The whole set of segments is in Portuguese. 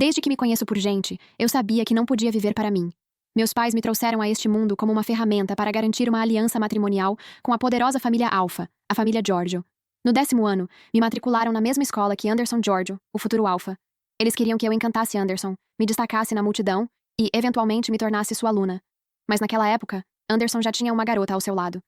Desde que me conheço por gente, eu sabia que não podia viver para mim. Meus pais me trouxeram a este mundo como uma ferramenta para garantir uma aliança matrimonial com a poderosa família Alpha, a família Giorgio. No 10º ano, me matricularam na mesma escola que Anderson Giorgio, o futuro Alpha. Eles queriam que eu encantasse Anderson, me destacasse na multidão e, eventualmente, me tornasse sua aluna. Mas naquela época, Anderson já tinha uma garota ao seu lado.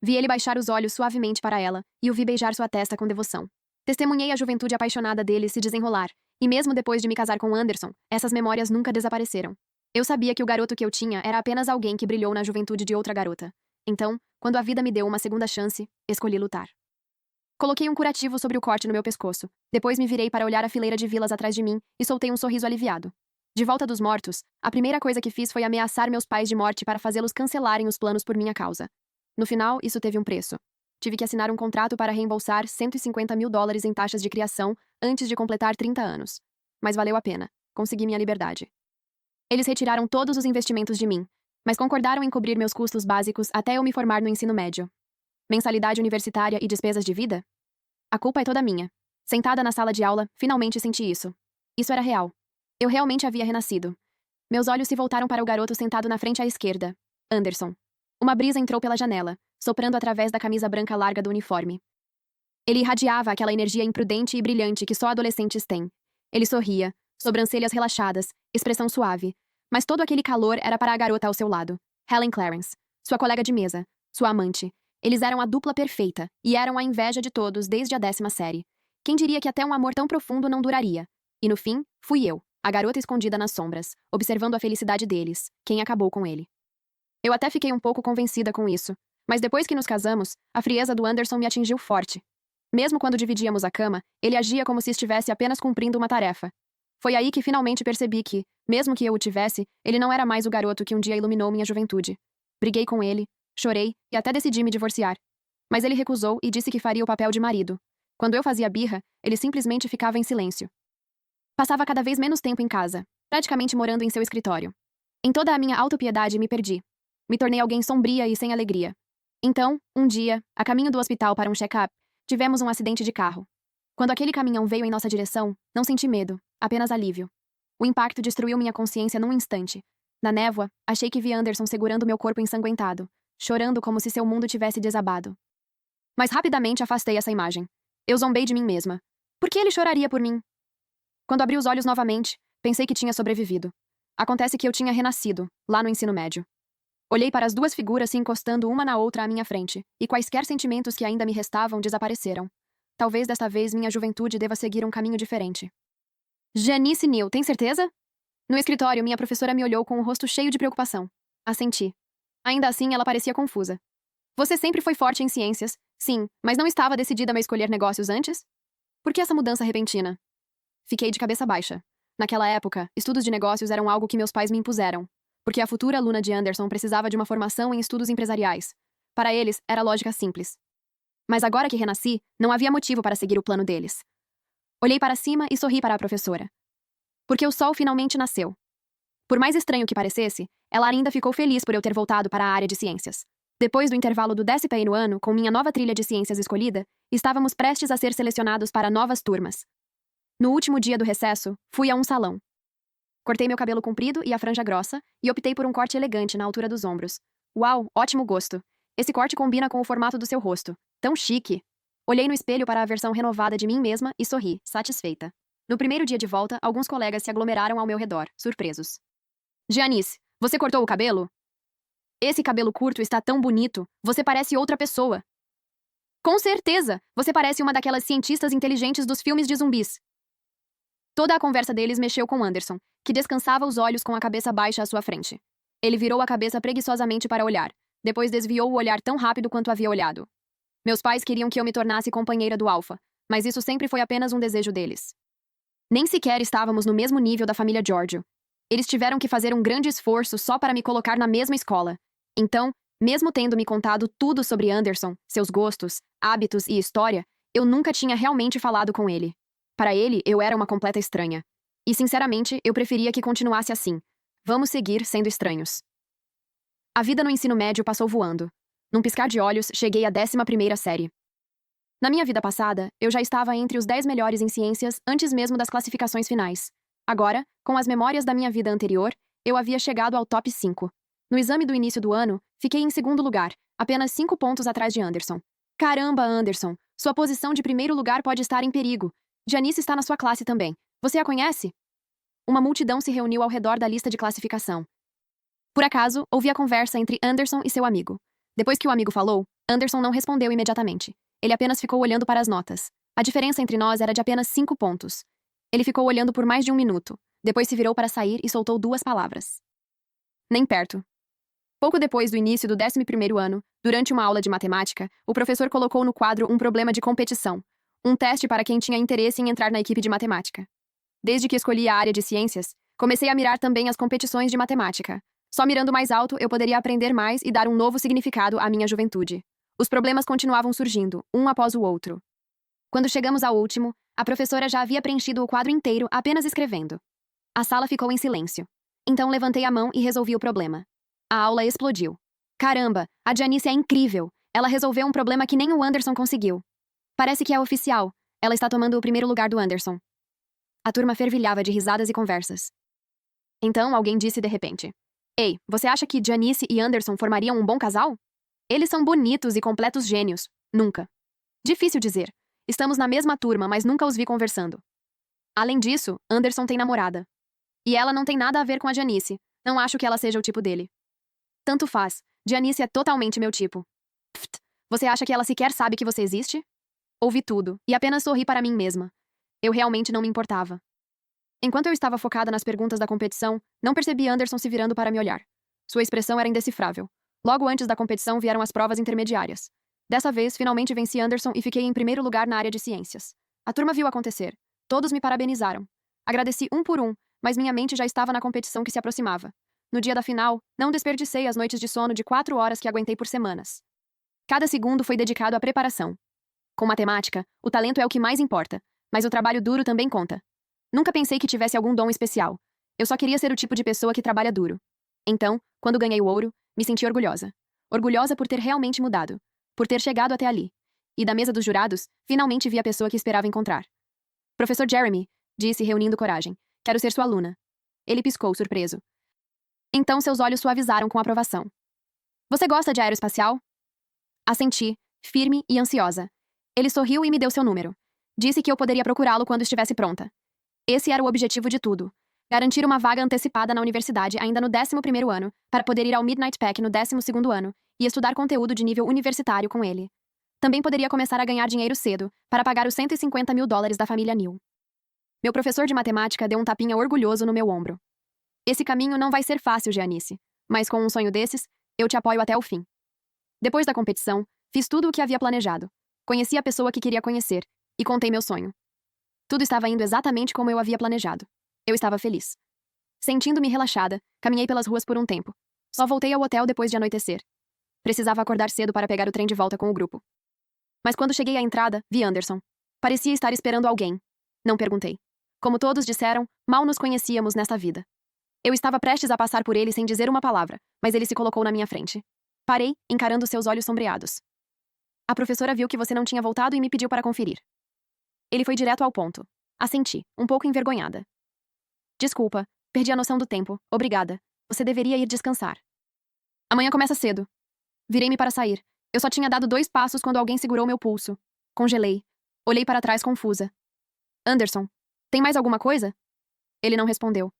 Vi ele baixar os olhos suavemente para ela e o vi beijar sua testa com devoção. Testemunhei a juventude apaixonada dele se desenrolar, e mesmo depois de me casar com Anderson, essas memórias nunca desapareceram. Eu sabia que o garoto que eu tinha era apenas alguém que brilhou na juventude de outra garota. Então, quando a vida me deu uma segunda chance, escolhi lutar. Coloquei um curativo sobre o corte no meu pescoço. Depois me virei para olhar a fileira de vilas atrás de mim e soltei um sorriso aliviado. De volta dos mortos, a primeira coisa que fiz foi ameaçar meus pais de morte para fazê-los cancelarem os planos por minha causa. No final, isso teve um preço. Tive que assinar um contrato para reembolsar $150 mil em taxas de criação antes de completar 30 anos. Mas valeu a pena. Consegui minha liberdade. Eles retiraram todos os investimentos de mim, mas concordaram em cobrir meus custos básicos até eu me formar no ensino médio. Mensalidade universitária e despesas de vida? A culpa é toda minha. Sentada na sala de aula, finalmente senti isso. Isso era real. Eu realmente havia renascido. Meus olhos se voltaram para o garoto sentado na frente à esquerda, Anderson. Uma brisa entrou pela janela, soprando através da camisa branca larga do uniforme. Ele irradiava aquela energia imprudente e brilhante que só adolescentes têm. Ele sorria, sobrancelhas relaxadas, expressão suave. Mas todo aquele calor era para a garota ao seu lado, Helen Clarence, sua colega de mesa, sua amante. Eles eram a dupla perfeita, e eram a inveja de todos desde a 10ª série. Quem diria que até um amor tão profundo não duraria? E no fim, fui eu, a garota escondida nas sombras, observando a felicidade deles, quem acabou com ele. Eu até fiquei um pouco convencida com isso, mas depois que nos casamos, a frieza do Anderson me atingiu forte. Mesmo quando dividíamos a cama, ele agia como se estivesse apenas cumprindo uma tarefa. Foi aí que finalmente percebi que, mesmo que eu o tivesse, ele não era mais o garoto que um dia iluminou minha juventude. Briguei com ele, chorei e até decidi me divorciar. Mas ele recusou e disse que faria o papel de marido. Quando eu fazia birra, ele simplesmente ficava em silêncio. Passava cada vez menos tempo em casa, praticamente morando em seu escritório. Em toda a minha autopiedade me perdi. Me tornei alguém sombria e sem alegria. Então, um dia, a caminho do hospital para um check-up, tivemos um acidente de carro. Quando aquele caminhão veio em nossa direção, não senti medo, apenas alívio. O impacto destruiu minha consciência num instante. Na névoa, achei que vi Anderson segurando meu corpo ensanguentado, chorando como se seu mundo tivesse desabado. Mas rapidamente afastei essa imagem. Eu zombei de mim mesma. Por que ele choraria por mim? Quando abri os olhos novamente, pensei que tinha sobrevivido. Acontece que eu tinha renascido, lá no ensino médio. Olhei para as duas figuras se encostando uma na outra à minha frente, e quaisquer sentimentos que ainda me restavam desapareceram. Talvez desta vez minha juventude deva seguir um caminho diferente. Janice Neal, tem certeza? No escritório, minha professora me olhou com o rosto cheio de preocupação. Assenti. Ainda assim, ela parecia confusa. Você sempre foi forte em ciências, sim, mas não estava decidida a escolher negócios antes? Por que essa mudança repentina? Fiquei de cabeça baixa. Naquela época, estudos de negócios eram algo que meus pais me impuseram, porque a futura aluna de Anderson precisava de uma formação em estudos empresariais. Para eles, era lógica simples. Mas agora que renasci, não havia motivo para seguir o plano deles. Olhei para cima e sorri para a professora. Porque o sol finalmente nasceu. Por mais estranho que parecesse, ela ainda ficou feliz por eu ter voltado para a área de ciências. Depois do intervalo do 11º ano, com minha nova trilha de ciências escolhida, estávamos prestes a ser selecionados para novas turmas. No último dia do recesso, fui a um salão. Cortei meu cabelo comprido e a franja grossa, e optei por um corte elegante na altura dos ombros. Uau, ótimo gosto! Esse corte combina com o formato do seu rosto. Tão chique! Olhei no espelho para a versão renovada de mim mesma e sorri, satisfeita. No primeiro dia de volta, alguns colegas se aglomeraram ao meu redor, surpresos. Janice, você cortou o cabelo? Esse cabelo curto está tão bonito, você parece outra pessoa. Com certeza! Você parece uma daquelas cientistas inteligentes dos filmes de zumbis. Toda a conversa deles mexeu com Anderson, que descansava os olhos com a cabeça baixa à sua frente. Ele virou a cabeça preguiçosamente para olhar, depois desviou o olhar tão rápido quanto havia olhado. Meus pais queriam que eu me tornasse companheira do Alpha, mas isso sempre foi apenas um desejo deles. Nem sequer estávamos no mesmo nível da família Giorgio. Eles tiveram que fazer um grande esforço só para me colocar na mesma escola. Então, mesmo tendo me contado tudo sobre Anderson, seus gostos, hábitos e história, eu nunca tinha realmente falado com ele. Para ele, eu era uma completa estranha. E, sinceramente, eu preferia que continuasse assim. Vamos seguir sendo estranhos. A vida no ensino médio passou voando. Num piscar de olhos, cheguei à 11ª série. Na minha vida passada, eu já estava entre os 10 melhores em ciências antes mesmo das classificações finais. Agora, com as memórias da minha vida anterior, eu havia chegado ao top 5. No exame do início do ano, fiquei em segundo lugar, apenas 5 pontos atrás de Anderson. Caramba, Anderson! Sua posição de primeiro lugar pode estar em perigo. Janice está na sua classe também. Você a conhece? Uma multidão se reuniu ao redor da lista de classificação. Por acaso, ouvi a conversa entre Anderson e seu amigo. Depois que o amigo falou, Anderson não respondeu imediatamente. Ele apenas ficou olhando para as notas. A diferença entre nós era de apenas 5 pontos. Ele ficou olhando por mais de 1 minuto. Depois se virou para sair e soltou 2 palavras. Nem perto. Pouco depois do início do 11º ano, durante uma aula de matemática, o professor colocou no quadro um problema de competição. Um teste para quem tinha interesse em entrar na equipe de matemática. Desde que escolhi a área de ciências, comecei a mirar também as competições de matemática. Só mirando mais alto, eu poderia aprender mais e dar um novo significado à minha juventude. Os problemas continuavam surgindo, um após o outro. Quando chegamos ao último, a professora já havia preenchido o quadro inteiro apenas escrevendo. A sala ficou em silêncio. Então levantei a mão e resolvi o problema. A aula explodiu. Caramba, a Janice é incrível! Ela resolveu um problema que nem o Anderson conseguiu. Parece que é oficial. Ela está tomando o primeiro lugar do Anderson. A turma fervilhava de risadas e conversas. Então alguém disse de repente: Ei, você acha que Janice e Anderson formariam um bom casal? Eles são bonitos e completos gênios. Nunca. Difícil dizer. Estamos na mesma turma, mas nunca os vi conversando. Além disso, Anderson tem namorada. E ela não tem nada a ver com a Janice. Não acho que ela seja o tipo dele. Tanto faz. Janice é totalmente meu tipo. Pft, você acha que ela sequer sabe que você existe? Ouvi tudo, e apenas sorri para mim mesma. Eu realmente não me importava. Enquanto eu estava focada nas perguntas da competição, não percebi Anderson se virando para me olhar. Sua expressão era indecifrável. Logo antes da competição vieram as provas intermediárias. Dessa vez, finalmente venci Anderson e fiquei em primeiro lugar na área de ciências. A turma viu acontecer. Todos me parabenizaram. Agradeci um por um, mas minha mente já estava na competição que se aproximava. No dia da final, não desperdicei as noites de sono de 4 horas que aguentei por semanas. Cada segundo foi dedicado à preparação. Com matemática, o talento é o que mais importa, mas o trabalho duro também conta. Nunca pensei que tivesse algum dom especial. Eu só queria ser o tipo de pessoa que trabalha duro. Então, quando ganhei o ouro, me senti orgulhosa. Orgulhosa por ter realmente mudado. Por ter chegado até ali. E da mesa dos jurados, finalmente vi a pessoa que esperava encontrar. Professor Jeremy, disse reunindo coragem. Quero ser sua aluna. Ele piscou, surpreso. Então seus olhos suavizaram com aprovação. Você gosta de aeroespacial? Assenti, firme e ansiosa. Ele sorriu e me deu seu número. Disse que eu poderia procurá-lo quando estivesse pronta. Esse era o objetivo de tudo. Garantir uma vaga antecipada na universidade ainda no 11º ano, para poder ir ao Midnight Pack no 12º ano, e estudar conteúdo de nível universitário com ele. Também poderia começar a ganhar dinheiro cedo, para pagar os $150 mil da família Neal. Meu professor de matemática deu um tapinha orgulhoso no meu ombro. Esse caminho não vai ser fácil, Janice, mas com um sonho desses, eu te apoio até o fim. Depois da competição, fiz tudo o que havia planejado. Conheci a pessoa que queria conhecer, e contei meu sonho. Tudo estava indo exatamente como eu havia planejado. Eu estava feliz. Sentindo-me relaxada, caminhei pelas ruas por um tempo. Só voltei ao hotel depois de anoitecer. Precisava acordar cedo para pegar o trem de volta com o grupo. Mas quando cheguei à entrada, vi Anderson. Parecia estar esperando alguém. Não perguntei. Como todos disseram, mal nos conhecíamos nesta vida. Eu estava prestes a passar por ele sem dizer uma palavra, mas ele se colocou na minha frente. Parei, encarando seus olhos sombreados. A professora viu que você não tinha voltado e me pediu para conferir. Ele foi direto ao ponto. Assenti, um pouco envergonhada. Desculpa, perdi a noção do tempo. Obrigada. Você deveria ir descansar. Amanhã começa cedo. Virei-me para sair. Eu só tinha dado 2 passos quando alguém segurou meu pulso. Congelei. Olhei para trás confusa. Anderson, tem mais alguma coisa? Ele não respondeu.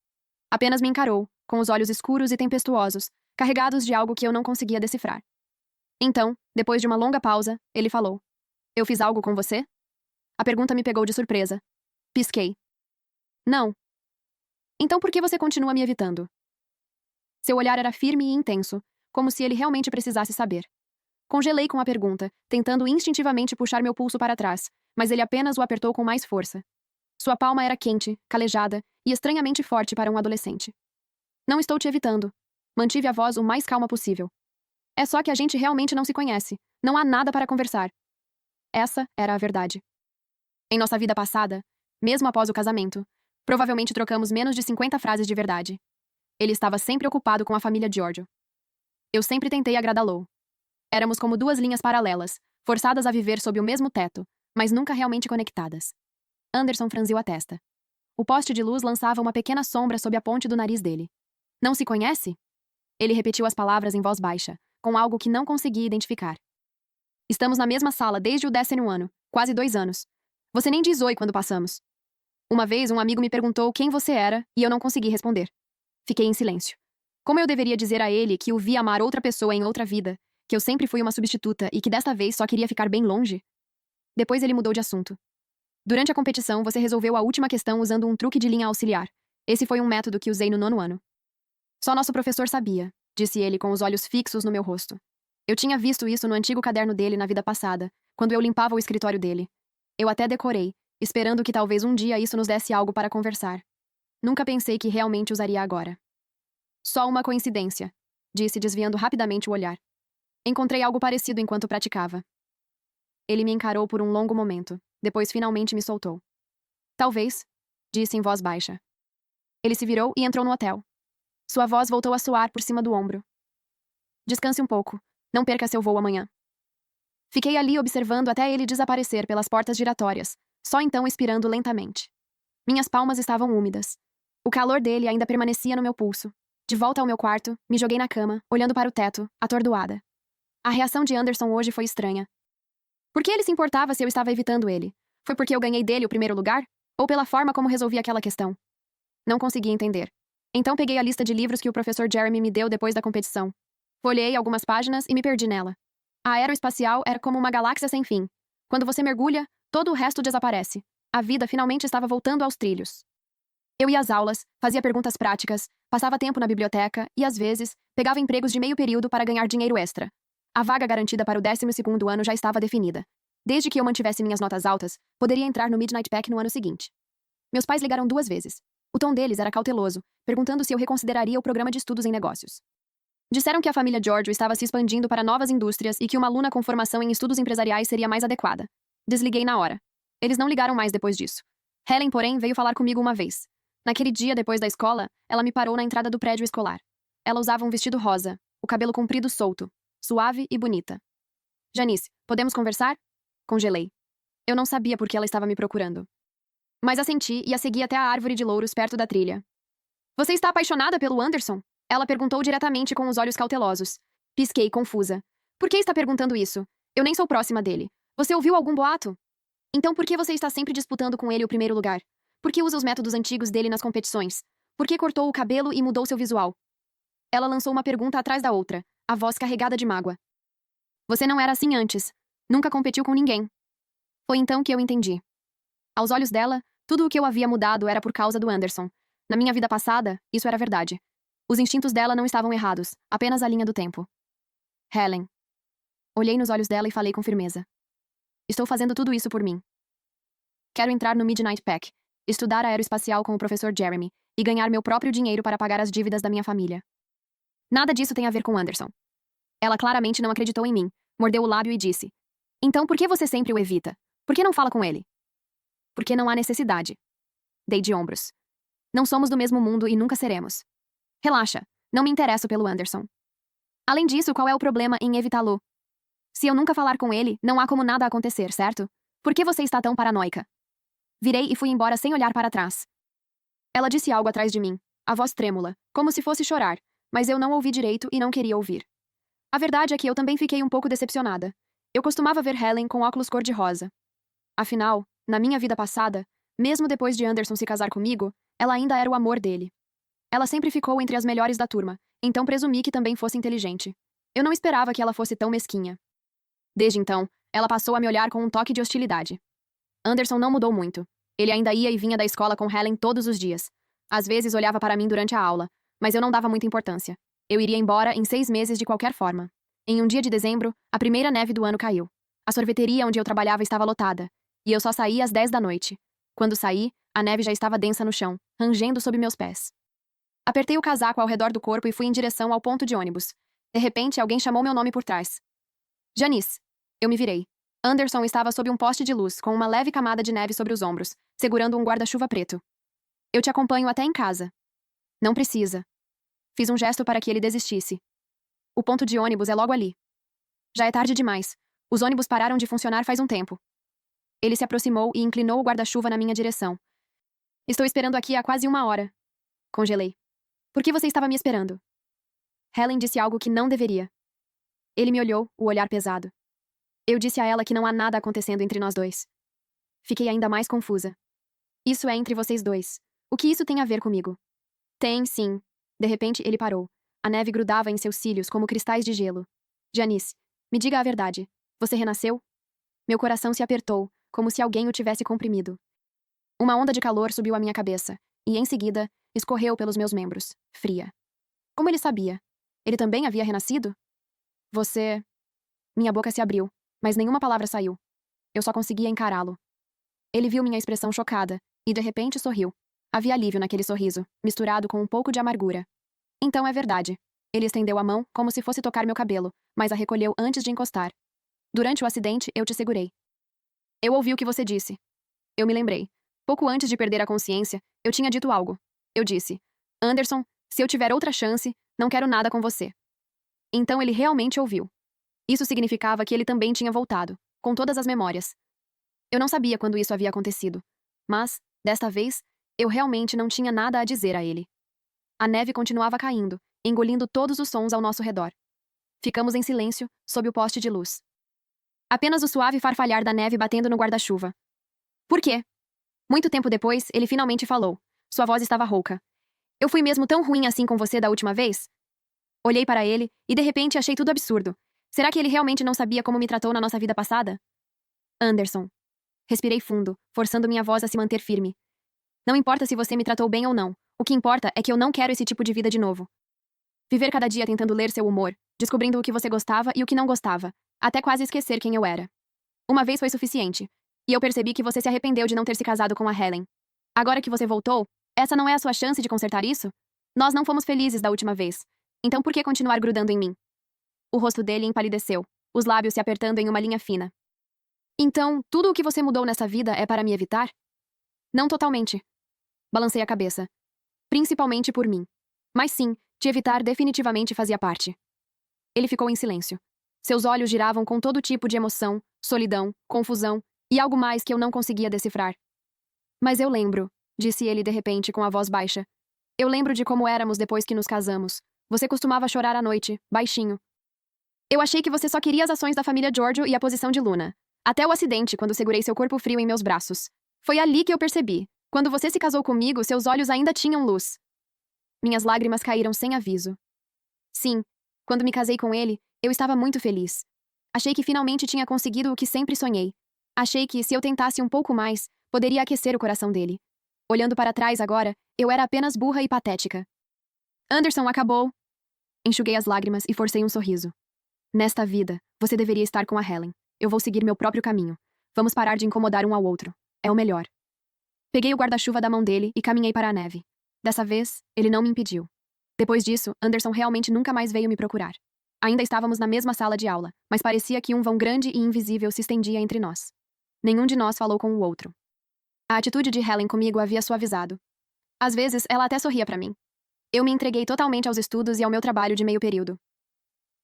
Apenas me encarou, com os olhos escuros e tempestuosos, carregados de algo que eu não conseguia decifrar. Então, depois de uma longa pausa, ele falou. Eu fiz algo com você? A pergunta me pegou de surpresa. Pisquei. Não. Então por que você continua me evitando? Seu olhar era firme e intenso, como se ele realmente precisasse saber. Congelei com a pergunta, tentando instintivamente puxar meu pulso para trás, mas ele apenas o apertou com mais força. Sua palma era quente, calejada e estranhamente forte para um adolescente. Não estou te evitando. Mantive a voz o mais calma possível. É só que a gente realmente não se conhece. Não há nada para conversar. Essa era a verdade. Em nossa vida passada, mesmo após o casamento, provavelmente trocamos menos de 50 frases de verdade. Ele estava sempre ocupado com a família Giorgio. Eu sempre tentei agradá-lo. Éramos como 2 linhas paralelas, forçadas a viver sob o mesmo teto, mas nunca realmente conectadas. Anderson franziu a testa. O poste de luz lançava uma pequena sombra sob a ponte do nariz dele. Não se conhece? Ele repetiu as palavras em voz baixa, com algo que não conseguia identificar. Estamos na mesma sala desde o 10º ano, quase 2 anos. Você nem diz oi quando passamos. Uma vez um amigo me perguntou quem você era e eu não consegui responder. Fiquei em silêncio. Como eu deveria dizer a ele que o vi amar outra pessoa em outra vida, que eu sempre fui uma substituta e que desta vez só queria ficar bem longe? Depois ele mudou de assunto. Durante a competição, você resolveu a última questão usando um truque de linha auxiliar. Esse foi um método que usei no 9º ano. Só nosso professor sabia, disse ele com os olhos fixos no meu rosto. Eu tinha visto isso no antigo caderno dele na vida passada, quando eu limpava o escritório dele. Eu até decorei, esperando que talvez um dia isso nos desse algo para conversar. Nunca pensei que realmente usaria agora. Só uma coincidência, disse desviando rapidamente o olhar. Encontrei algo parecido enquanto praticava. Ele me encarou por um longo momento, depois finalmente me soltou. Talvez, disse em voz baixa. Ele se virou e entrou no hotel. Sua voz voltou a soar por cima do ombro. Descanse um pouco. Não perca seu voo amanhã. Fiquei ali observando até ele desaparecer pelas portas giratórias, só então expirando lentamente. Minhas palmas estavam úmidas. O calor dele ainda permanecia no meu pulso. De volta ao meu quarto, me joguei na cama, olhando para o teto, atordoada. A reação de Anderson hoje foi estranha. Por que ele se importava se eu estava evitando ele? Foi porque eu ganhei dele o primeiro lugar? Ou pela forma como resolvi aquela questão? Não consegui entender. Então peguei a lista de livros que o professor Jeremy me deu depois da competição. Folheei algumas páginas e me perdi nela. A aeroespacial era como uma galáxia sem fim. Quando você mergulha, todo o resto desaparece. A vida finalmente estava voltando aos trilhos. Eu ia às aulas, fazia perguntas práticas, passava tempo na biblioteca e, às vezes, pegava empregos de meio período para ganhar dinheiro extra. A vaga garantida para o 12º ano já estava definida. Desde que eu mantivesse minhas notas altas, poderia entrar no Midnight Pack no ano seguinte. Meus pais ligaram 2 vezes. O tom deles era cauteloso, perguntando se eu reconsideraria o programa de estudos em negócios. Disseram que a família Giorgio estava se expandindo para novas indústrias e que uma aluna com formação em estudos empresariais seria mais adequada. Desliguei na hora. Eles não ligaram mais depois disso. Helen, porém, veio falar comigo uma vez. Naquele dia, depois da escola, ela me parou na entrada do prédio escolar. Ela usava um vestido rosa, o cabelo comprido solto, suave e bonita. Janice, podemos conversar? Congelei. Eu não sabia por que ela estava me procurando. Mas assenti e a segui até a árvore de louros perto da trilha. Você está apaixonada pelo Anderson? Ela perguntou diretamente com os olhos cautelosos. Pisquei, confusa. Por que está perguntando isso? Eu nem sou próxima dele. Você ouviu algum boato? Então por que você está sempre disputando com ele o primeiro lugar? Por que usa os métodos antigos dele nas competições? Por que cortou o cabelo e mudou seu visual? Ela lançou uma pergunta atrás da outra, a voz carregada de mágoa. Você não era assim antes. Nunca competiu com ninguém. Foi então que eu entendi. Aos olhos dela, tudo o que eu havia mudado era por causa do Anderson. Na minha vida passada, isso era verdade. Os instintos dela não estavam errados, apenas a linha do tempo. Helen. Olhei nos olhos dela e falei com firmeza. Estou fazendo tudo isso por mim. Quero entrar no Midnight Pack, estudar aeroespacial com o professor Jeremy e ganhar meu próprio dinheiro para pagar as dívidas da minha família. Nada disso tem a ver com Anderson. Ela claramente não acreditou em mim, mordeu o lábio e disse. Então por que você sempre o evita? Por que não fala com ele? Porque não há necessidade. Dei de ombros. Não somos do mesmo mundo e nunca seremos. Relaxa, não me interesso pelo Anderson. Além disso, qual é o problema em evitá-lo? Se eu nunca falar com ele, não há como nada acontecer, certo? Por que você está tão paranoica? Virei e fui embora sem olhar para trás. Ela disse algo atrás de mim, a voz trêmula, como se fosse chorar, mas eu não ouvi direito e não queria ouvir. A verdade é que eu também fiquei um pouco decepcionada. Eu costumava ver Helen com óculos cor-de-rosa. Afinal, na minha vida passada, mesmo depois de Anderson se casar comigo, ela ainda era o amor dele. Ela sempre ficou entre as melhores da turma, então presumi que também fosse inteligente. Eu não esperava que ela fosse tão mesquinha. Desde então, ela passou a me olhar com um toque de hostilidade. Anderson não mudou muito. Ele ainda ia e vinha da escola com Helen todos os dias. Às vezes olhava para mim durante a aula, mas eu não dava muita importância. Eu iria embora em 6 meses de qualquer forma. Em um dia de dezembro, a primeira neve do ano caiu. A sorveteria onde eu trabalhava estava lotada, e eu só saía às 10 da noite. Quando saí, a neve já estava densa no chão, rangendo sob meus pés. Apertei o casaco ao redor do corpo e fui em direção ao ponto de ônibus. De repente, alguém chamou meu nome por trás. Janice. Eu me virei. Anderson estava sob um poste de luz, com uma leve camada de neve sobre os ombros, segurando um guarda-chuva preto. Eu te acompanho até em casa. Não precisa. Fiz um gesto para que ele desistisse. O ponto de ônibus é logo ali. Já é tarde demais. Os ônibus pararam de funcionar faz um tempo. Ele se aproximou e inclinou o guarda-chuva na minha direção. Estou esperando aqui há quase 1 hora. Congelei. Por que você estava me esperando? Helen disse algo que não deveria. Ele me olhou, o olhar pesado. Eu disse a ela que não há nada acontecendo entre nós dois. Fiquei ainda mais confusa. Isso é entre vocês dois. O que isso tem a ver comigo? Tem, sim. De repente, ele parou. A neve grudava em seus cílios como cristais de gelo. Janice, me diga a verdade. Você renasceu? Meu coração se apertou, como se alguém o tivesse comprimido. Uma onda de calor subiu à minha cabeça, e, em seguida, escorreu pelos meus membros, fria. Como ele sabia? Ele também havia renascido? Você... Minha boca se abriu, mas nenhuma palavra saiu. Eu só conseguia encará-lo. Ele viu minha expressão chocada, e de repente sorriu. Havia alívio naquele sorriso, misturado com um pouco de amargura. Então é verdade. Ele estendeu a mão, como se fosse tocar meu cabelo, mas a recolheu antes de encostar. Durante o acidente, eu te segurei. Eu ouvi o que você disse. Eu me lembrei. Pouco antes de perder a consciência, eu tinha dito algo. Eu disse: Anderson, se eu tiver outra chance, não quero nada com você. Então ele realmente ouviu. Isso significava que ele também tinha voltado, com todas as memórias. Eu não sabia quando isso havia acontecido. Mas, desta vez, eu realmente não tinha nada a dizer a ele. A neve continuava caindo, engolindo todos os sons ao nosso redor. Ficamos em silêncio, sob o poste de luz. Apenas o suave farfalhar da neve batendo no guarda-chuva. Por quê? Muito tempo depois, ele finalmente falou. Sua voz estava rouca. Eu fui mesmo tão ruim assim com você da última vez? Olhei para ele, e de repente achei tudo absurdo. Será que ele realmente não sabia como me tratou na nossa vida passada? Anderson. Respirei fundo, forçando minha voz a se manter firme. Não importa se você me tratou bem ou não. O que importa é que eu não quero esse tipo de vida de novo. Viver cada dia tentando ler seu humor, descobrindo o que você gostava e o que não gostava, até quase esquecer quem eu era. Uma vez foi suficiente. E eu percebi que você se arrependeu de não ter se casado com a Helen. Agora que você voltou, essa não é a sua chance de consertar isso? Nós não fomos felizes da última vez. Então por que continuar grudando em mim? O rosto dele empalideceu, os lábios se apertando em uma linha fina. Então, tudo o que você mudou nessa vida é para me evitar? Não totalmente. Balancei a cabeça. Principalmente por mim. Mas sim, te evitar definitivamente fazia parte. Ele ficou em silêncio. Seus olhos giravam com todo tipo de emoção, solidão, confusão e algo mais que eu não conseguia decifrar. Mas eu lembro, disse ele de repente com a voz baixa. Eu lembro de como éramos depois que nos casamos. Você costumava chorar à noite, baixinho. Eu achei que você só queria as ações da família Giorgio e a posição de Luna. Até o acidente, quando segurei seu corpo frio em meus braços. Foi ali que eu percebi. Quando você se casou comigo, seus olhos ainda tinham luz. Minhas lágrimas caíram sem aviso. Sim, quando me casei com ele, eu estava muito feliz. Achei que finalmente tinha conseguido o que sempre sonhei. Achei que, se eu tentasse um pouco mais, poderia aquecer o coração dele. Olhando para trás agora, eu era apenas burra e patética. Anderson, acabou. Enxuguei as lágrimas e forcei um sorriso. Nesta vida, você deveria estar com a Helen. Eu vou seguir meu próprio caminho. Vamos parar de incomodar um ao outro. É o melhor. Peguei o guarda-chuva da mão dele e caminhei para a neve. Dessa vez, ele não me impediu. Depois disso, Anderson realmente nunca mais veio me procurar. Ainda estávamos na mesma sala de aula, mas parecia que um vão grande e invisível se estendia entre nós. Nenhum de nós falou com o outro. A atitude de Helen comigo havia suavizado. Às vezes, ela até sorria para mim. Eu me entreguei totalmente aos estudos e ao meu trabalho de meio período.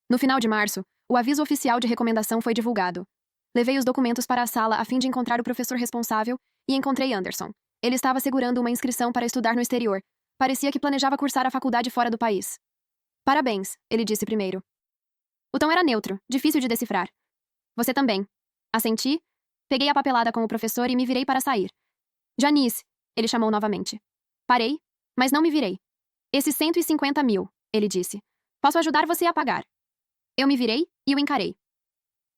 No final de março, o aviso oficial de recomendação foi divulgado. Levei os documentos para a sala a fim de encontrar o professor responsável e encontrei Anderson. Ele estava segurando uma inscrição para estudar no exterior. Parecia que planejava cursar a faculdade fora do país. Parabéns, ele disse primeiro. O tom era neutro, difícil de decifrar. Você também. Assenti, peguei a papelada com o professor e me virei para sair. Janice, ele chamou novamente. Parei, mas não me virei. Esses 150 mil, ele disse. Posso ajudar você a pagar. Eu me virei e o encarei.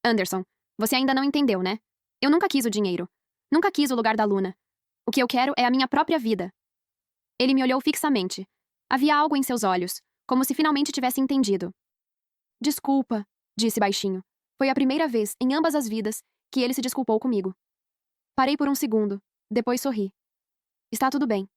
Anderson, você ainda não entendeu, né? Eu nunca quis o dinheiro. Nunca quis o lugar da Luna. O que eu quero é a minha própria vida. Ele me olhou fixamente. Havia algo em seus olhos, como se finalmente tivesse entendido. Desculpa, disse baixinho. Foi a primeira vez, em ambas as vidas, que ele se desculpou comigo. Parei por um segundo, depois sorri. Está tudo bem.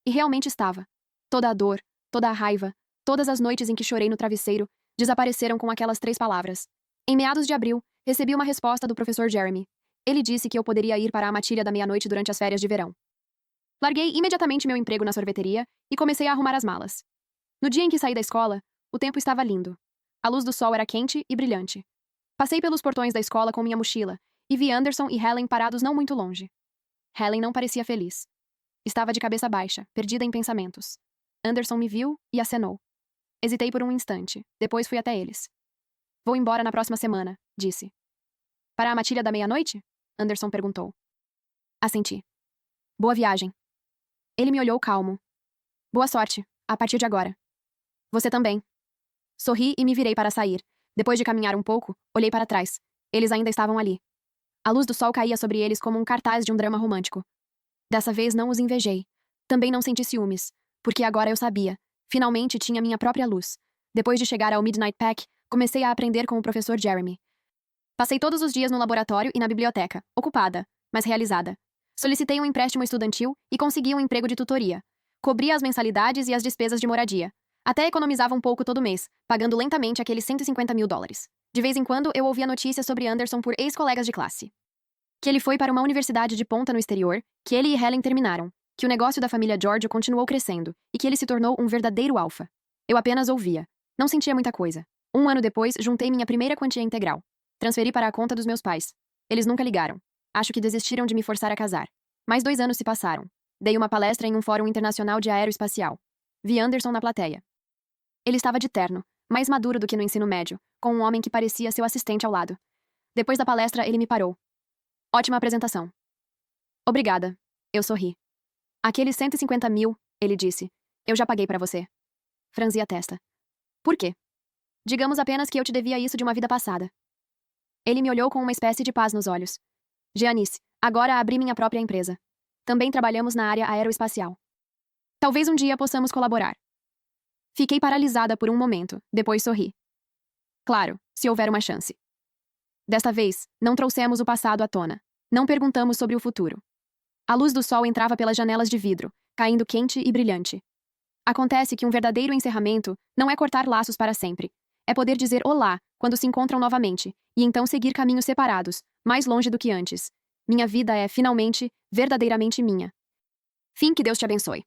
E realmente estava. Toda a dor, toda a raiva, todas as noites em que chorei no travesseiro, desapareceram com aquelas 3 palavras. Em meados de abril, recebi uma resposta do professor Jeremy. Ele disse que eu poderia ir para a matilha da meia-noite durante as férias de verão. Larguei imediatamente meu emprego na sorveteria e comecei a arrumar as malas. No dia em que saí da escola, o tempo estava lindo. A luz do sol era quente e brilhante. Passei pelos portões da escola com minha mochila e vi Anderson e Helen parados não muito longe. Helen não parecia feliz. Estava de cabeça baixa, perdida em pensamentos. Anderson me viu e acenou. Hesitei por um instante, depois fui até eles. Vou embora na próxima semana, disse. Para a matilha da meia-noite? Anderson perguntou. Assenti. Boa viagem. Ele me olhou calmo. Boa sorte, a partir de agora. Você também. Sorri e me virei para sair. Depois de caminhar um pouco, olhei para trás. Eles ainda estavam ali. A luz do sol caía sobre eles como um cartaz de um drama romântico. Dessa vez não os invejei. Também não senti ciúmes, porque agora eu sabia. Finalmente tinha minha própria luz. Depois de chegar ao Midnight Pack, comecei a aprender com o professor Jeremy. Passei todos os dias no laboratório e na biblioteca, ocupada, mas realizada. Solicitei um empréstimo estudantil e consegui um emprego de tutoria. Cobria as mensalidades e as despesas de moradia. Até economizava um pouco todo mês, pagando lentamente aqueles $150.000. De vez em quando eu ouvia notícias sobre Anderson por ex-colegas de classe. Que ele foi para uma universidade de ponta no exterior, que ele e Helen terminaram, que o negócio da família Giorgio continuou crescendo e que ele se tornou um verdadeiro alfa. Eu apenas ouvia. Não sentia muita coisa. Um ano depois, juntei minha primeira quantia integral. Transferi para a conta dos meus pais. Eles nunca ligaram. Acho que desistiram de me forçar a casar. Mais 2 anos se passaram. Dei uma palestra em um fórum internacional de aeroespacial. Vi Anderson na plateia. Ele estava de terno, mais maduro do que no ensino médio, com um homem que parecia seu assistente ao lado. Depois da palestra, ele me parou. Ótima apresentação. Obrigada. Eu sorri. Aqueles 150 mil, ele disse. Eu já paguei para você. Franzi a testa. Por quê? Digamos apenas que eu te devia isso de uma vida passada. Ele me olhou com uma espécie de paz nos olhos. Giannice, agora abri minha própria empresa. Também trabalhamos na área aeroespacial. Talvez um dia possamos colaborar. Fiquei paralisada por um momento, depois sorri. Claro, se houver uma chance. Desta vez, não trouxemos o passado à tona. Não perguntamos sobre o futuro. A luz do sol entrava pelas janelas de vidro, caindo quente e brilhante. Acontece que um verdadeiro encerramento não é cortar laços para sempre. É poder dizer olá quando se encontram novamente, e então seguir caminhos separados, mais longe do que antes. Minha vida é, finalmente, verdadeiramente minha. Fim, que Deus te abençoe.